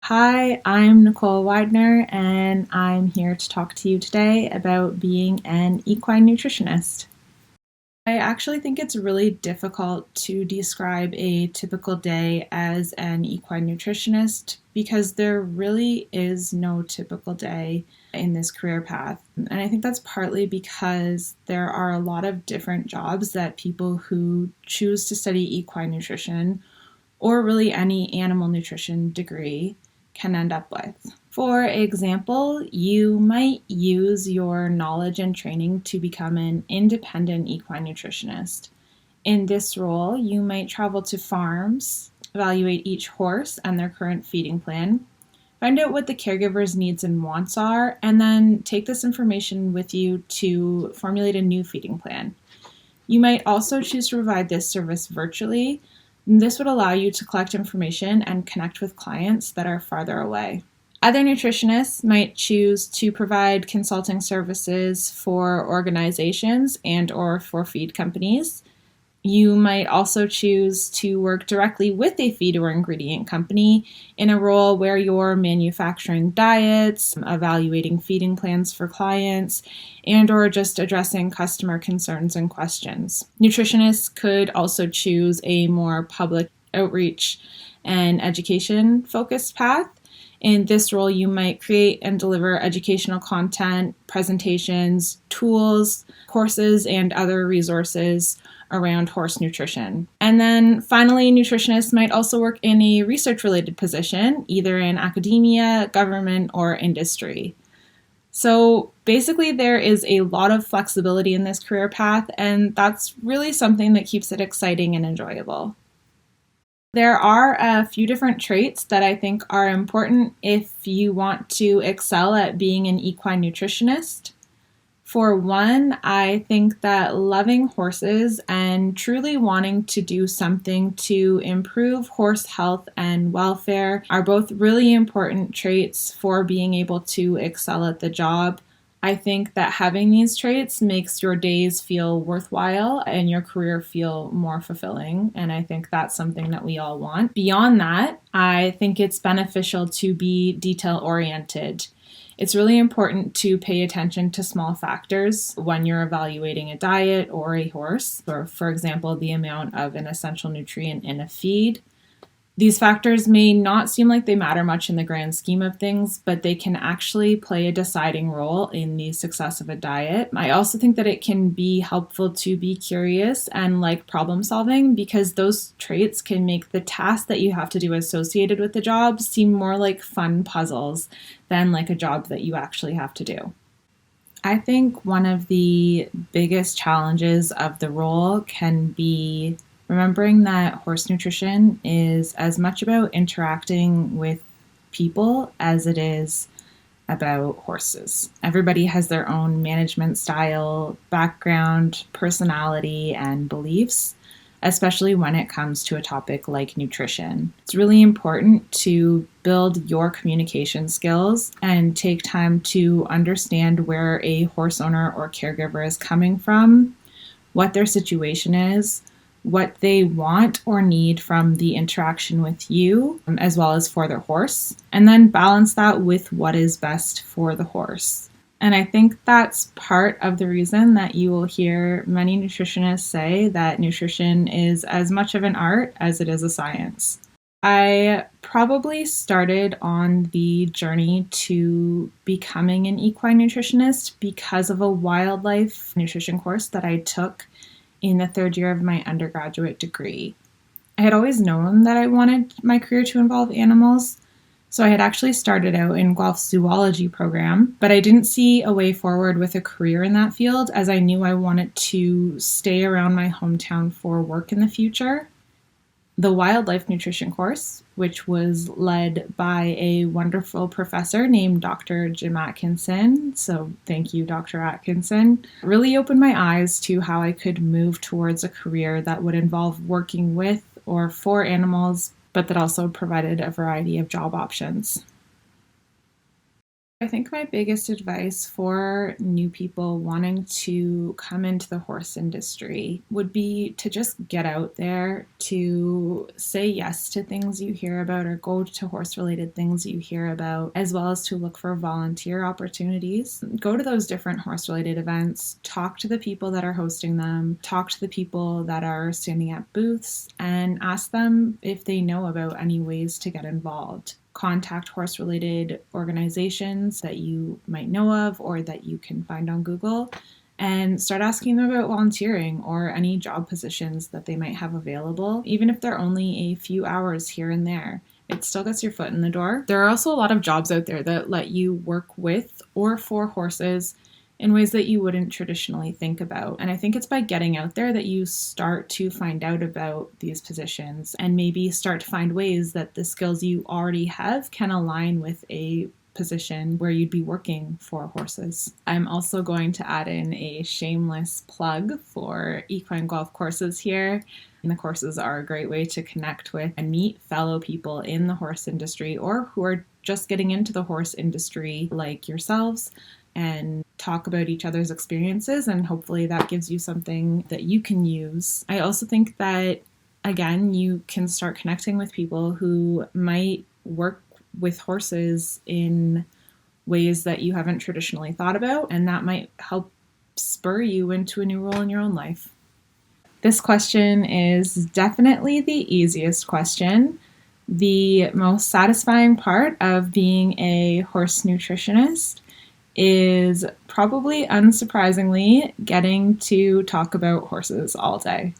Hi, I'm Nicole Weidner, and I'm here to talk to you today about being an equine nutritionist. I actually think it's really difficult to describe a typical day as an equine nutritionist because there really is no typical day in this career path. And I think that's partly because there are a lot of different jobs that people who choose to study equine nutrition or really any animal nutrition degree can end up with. For example, you might use your knowledge and training to become an independent equine nutritionist. In this role, you might travel to farms, evaluate each horse and their current feeding plan, find out what the caregiver's needs and wants are, and then take this information with you to formulate a new feeding plan. You might also choose to provide this service virtually. This would allow you to collect information and connect with clients that are farther away. Other nutritionists might choose to provide consulting services for organizations and or for feed companies. You might also choose to work directly with a feed or ingredient company in a role where you're manufacturing diets, evaluating feeding plans for clients, and or just addressing customer concerns and questions. Nutritionists could also choose a more public outreach and education focused path. In this role, you might create and deliver educational content, presentations, tools, courses, and other resources around horse nutrition. And then finally, nutritionists might also work in a research-related position, either in academia, government, or industry. So basically, there is a lot of flexibility in this career path, and that's really something that keeps it exciting and enjoyable. There are a few different traits that I think are important if you want to excel at being an equine nutritionist. For one, I think that loving horses and truly wanting to do something to improve horse health and welfare are both really important traits for being able to excel at the job. I think that having these traits makes your days feel worthwhile and your career feel more fulfilling, and I think that's something that we all want. Beyond that, I think it's beneficial to be detail-oriented. It's really important to pay attention to small factors when you're evaluating a diet or a horse, or for example, the amount of an essential nutrient in a feed. These factors may not seem like they matter much in the grand scheme of things, but they can actually play a deciding role in the success of a diet. I also think that it can be helpful to be curious and like problem solving because those traits can make the tasks that you have to do associated with the job seem more like fun puzzles than like a job that you actually have to do. I think one of the biggest challenges of the role can be remembering that horse nutrition is as much about interacting with people as it is about horses. Everybody has their own management style, background, personality, and beliefs, especially when it comes to a topic like nutrition. It's really important to build your communication skills and take time to understand where a horse owner or caregiver is coming from, what their situation is, what they want or need from the interaction with you, as well as for their horse, and then balance that with what is best for the horse. And I think that's part of the reason that you will hear many nutritionists say that nutrition is as much of an art as it is a science. I probably started on the journey to becoming an equine nutritionist because of a wildlife nutrition course that I took in the third year of my undergraduate degree. I had always known that I wanted my career to involve animals, so I had actually started out in Guelph's zoology program, but I didn't see a way forward with a career in that field as I knew I wanted to stay around my hometown for work in the future. The wildlife nutrition course, which was led by a wonderful professor named Dr. Jim Atkinson, so thank you, Dr. Atkinson, really opened my eyes to how I could move towards a career that would involve working with or for animals, but that also provided a variety of job options. I think my biggest advice for new people wanting to come into the horse industry would be to just get out there, to say yes to things you hear about or go to horse related things you hear about, as well as to look for volunteer opportunities. Go to those different horse related events, talk to the people that are hosting them, talk to the people that are standing at booths, and ask them if they know about any ways to get involved. Contact horse related organizations that you might know of or that you can find on Google and start asking them about volunteering or any job positions that they might have available, even if they're only a few hours here and there. It still gets your foot in the door. There are also a lot of jobs out there that let you work with or for horses in ways that you wouldn't traditionally think about. And I think it's by getting out there that you start to find out about these positions and maybe start to find ways that the skills you already have can align with a position where you'd be working for horses. I'm also going to add in a shameless plug for equine golf courses here. And the courses are a great way to connect with and meet fellow people in the horse industry or who are just getting into the horse industry like yourselves, and talk about each other's experiences, and hopefully that gives you something that you can use. I also think that, again, you can start connecting with people who might work with horses in ways that you haven't traditionally thought about, and that might help spur you into a new role in your own life. This question is definitely the easiest question. The most satisfying part of being a horse nutritionist is probably unsurprisingly getting to talk about horses all day.